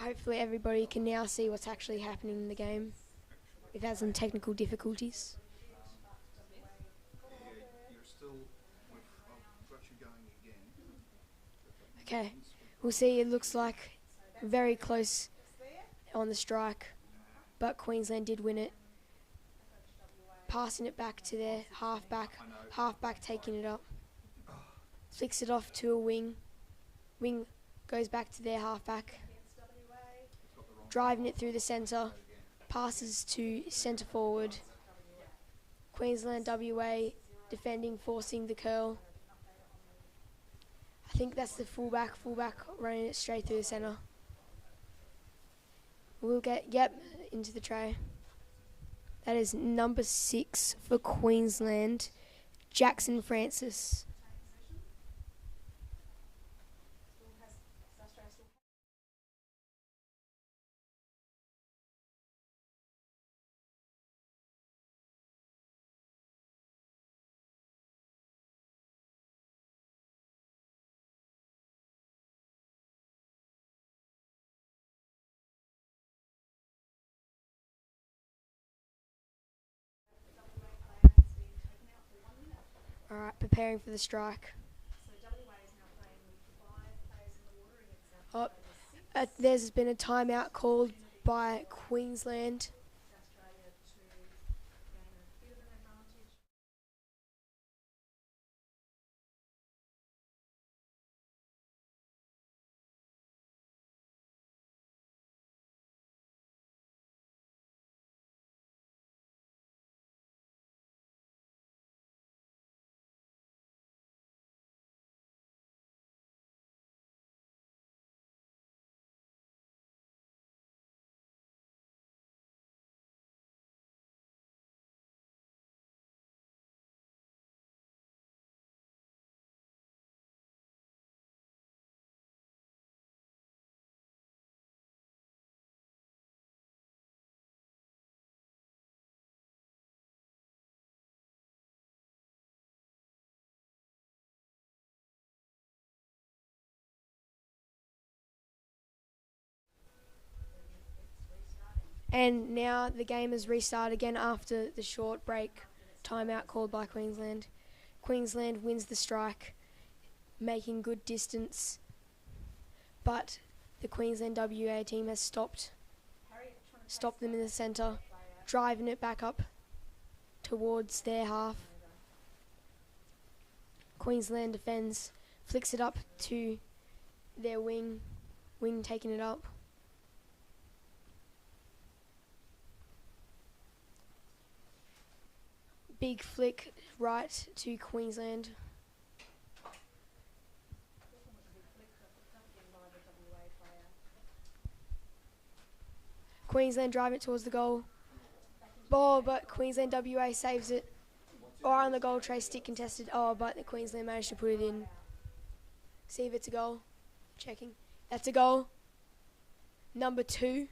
hopefully everybody can now see what's actually happening in the game. We've had some technical difficulties. You're still, I've got you going again. Okay, we'll see. It looks like very close on the strike, but Queensland did win it. Passing it back to their halfback taking it up. Flicks it off to a wing. Wing goes back to their halfback. Driving it through the centre. Passes to centre forward. Queensland WA defending, forcing the curl. I think that's the fullback running it straight through the centre. We'll get, into the tray. That is number 6 for Queensland, Jackson Francis. Alright, preparing for the strike. There's been a timeout called by Queensland. And now the game has restarted again after the short break timeout called by Queensland. Queensland wins the strike, making good distance, but the Queensland WA team has stopped them in the centre, driving it back up towards their half. Queensland defends, flicks it up to their wing taking it up. Big flick right to Queensland. Queensland drive it towards the goal. Ball, but Queensland WA saves it. Or on the goal tray, stick contested. But the Queensland managed to put it in. See if it's a goal. Checking. That's a goal. Number 2,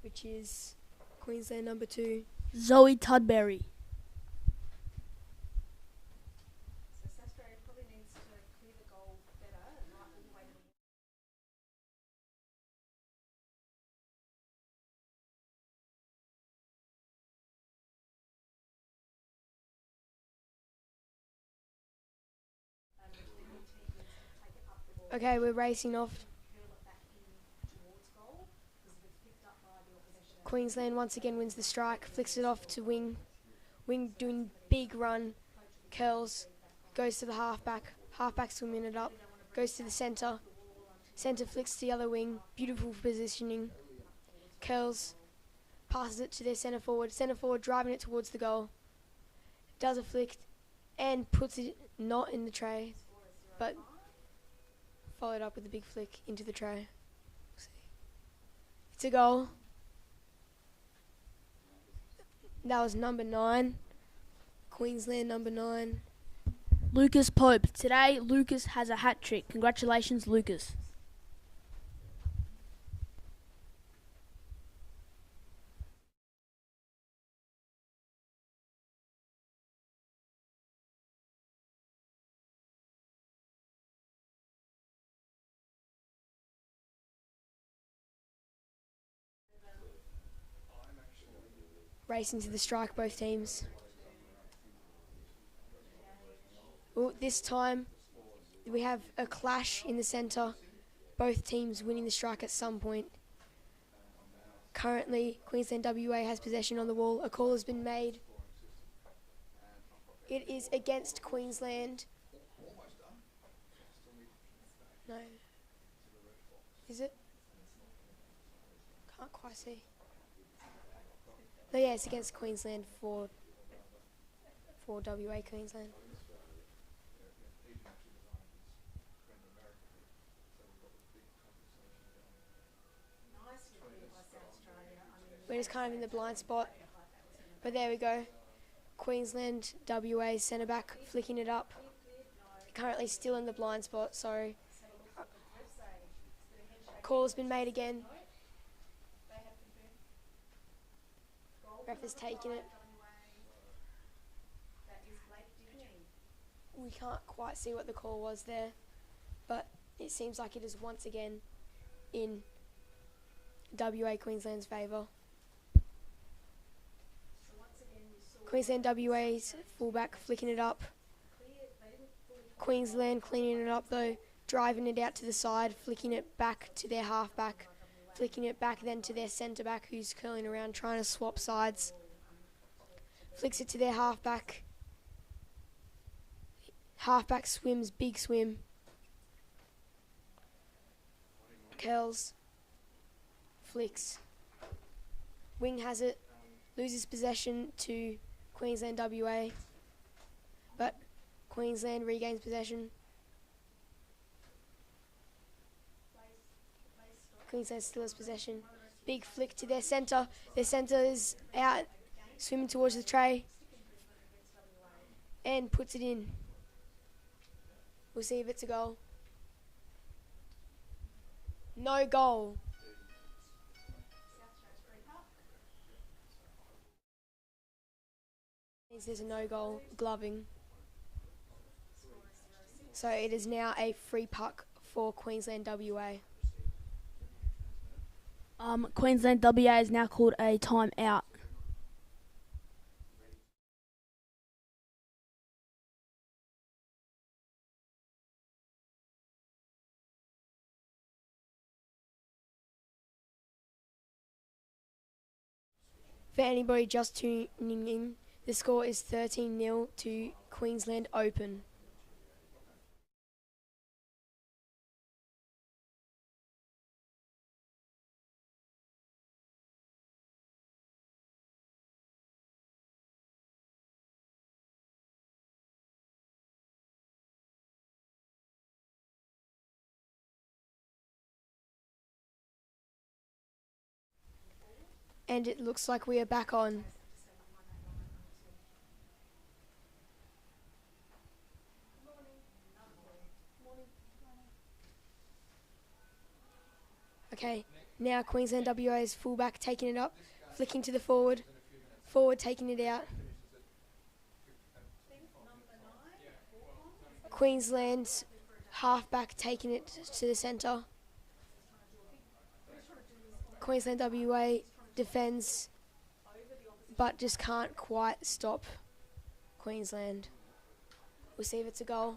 which is Queensland number 2. Zoe Tudbury. Okay, we're racing off. Queensland once again wins the strike, flicks it off to wing. Wing doing big run, curls, goes to the halfback. Halfback swimming it up, goes to the centre. Centre flicks to the other wing, beautiful positioning. Curls, passes it to their centre forward. Centre forward driving it towards the goal. Does a flick and puts it not in the tray, but followed up with a big flick into the tray. It's a goal. That was number 9. Queensland number 9. Lucas Pope. Today, Lucas has a hat trick. Congratulations, Lucas. racing to the strike, both teams. Well, this time we have a clash in the centre, both teams winning the strike at some point. Currently, Queensland WA has possession on the wall. A call has been made. It is against Queensland. No. Is it? Can't quite see. No, yeah, it's against Queensland for WA Queensland. We're just kind of in the blind spot. But there we go. Queensland WA centre back flicking it up. Currently still in the blind spot, so call has been made again. Ref has taken it. We can't quite see what the call was there, but it seems like it is once again in WA Queensland's favour. Queensland WA's fullback flicking it up. Queensland cleaning it up though, driving it out to the side, flicking it back to their halfback, flicking it back then to their centre back who's curling around trying to swap sides. Flicks it to their halfback. Halfback swims, big swim. Curls. Flicks. Wing has it. Loses possession to Queensland WA. But Queensland regains possession. Queensland still has possession. Big flick to their centre. Their centre is out, swimming towards the tray. And puts it in. We'll see if it's a goal. No goal. There's a no goal, gloving. So it is now a free puck for Queensland WA. Queensland WA is now called a timeout. For anybody just tuning in, the score is 13-0 to Queensland Open. And it looks like we are back on. Okay, now Queensland WA's fullback taking it up, flicking to the forward, forward taking it out. Queensland's halfback taking it to the centre. Queensland WA defends, but just can't quite stop Queensland. We'll see if it's a goal.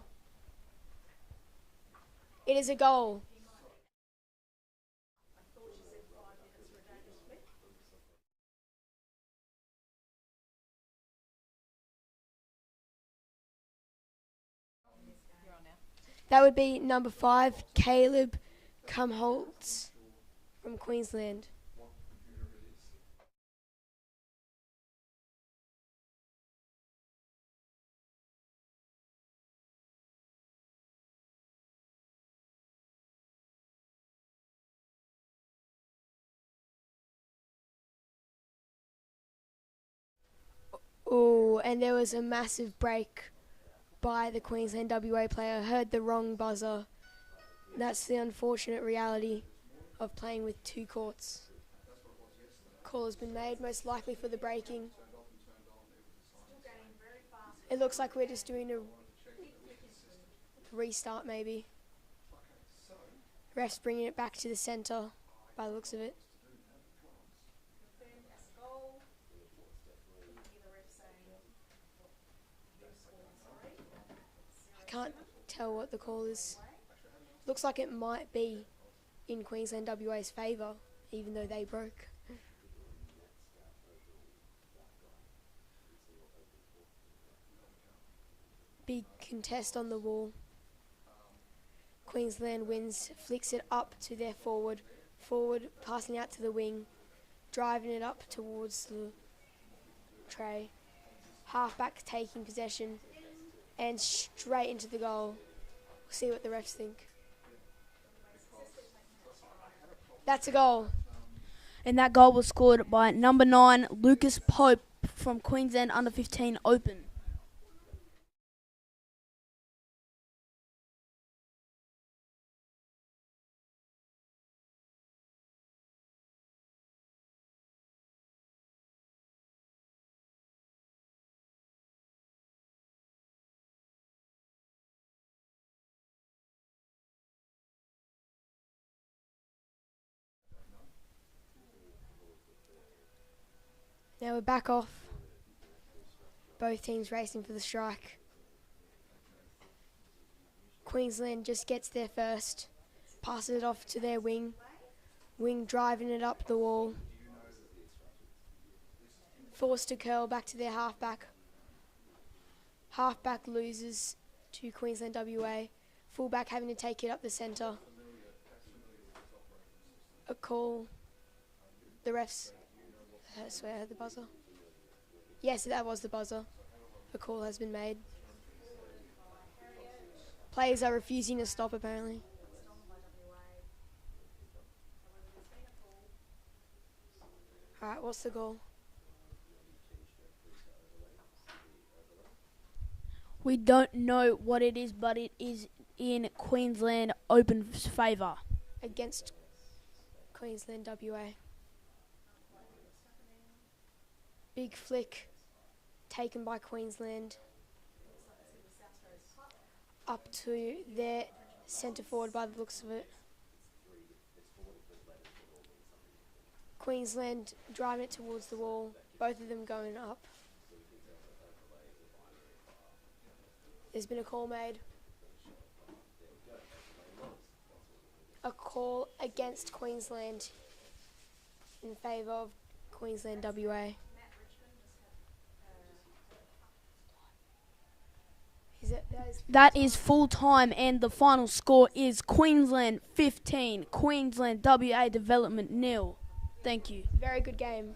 It is a goal. That would be number 5, Caleb Cumholtz from Queensland. Oh, and there was a massive break by the Queensland WA player. Heard the wrong buzzer. That's the unfortunate reality of playing with 2 courts. Call has been made, most likely for the breaking. It looks like we're just doing a restart maybe. Ref's bringing it back to the centre by the looks of it. Can't tell what the call is. Looks like it might be in Queensland WA's favour, even though they broke. Big contest on the wall. Queensland wins, flicks it up to their forward. Forward passing out to the wing, driving it up towards the tray. Halfback taking possession and straight into the goal. We'll see what the refs think. That's a goal. And that goal was scored by number 9, Lucas Pope from Queensland Under-15 Open. Now we're back off. Both teams racing for the strike. Queensland just gets there first. Passes it off to their wing. Wing driving it up the wall. Forced to curl back to their halfback. Halfback loses to Queensland WA. Fullback having to take it up the centre. A call. The refs... I swear I heard the buzzer. Yes, that was the buzzer. A call has been made. Players are refusing to stop, apparently. Alright, what's the goal? We don't know what it is, but it is in Queensland Open's favour. Against Queensland WA. Big flick taken by Queensland up to their centre forward by the looks of it. Queensland driving it towards the wall, both of them going up. There's been a call made. A call against Queensland in favour of Queensland WA. That is full time, and the final score is Queensland 15, Queensland WA Development 0. Thank you. Very good game.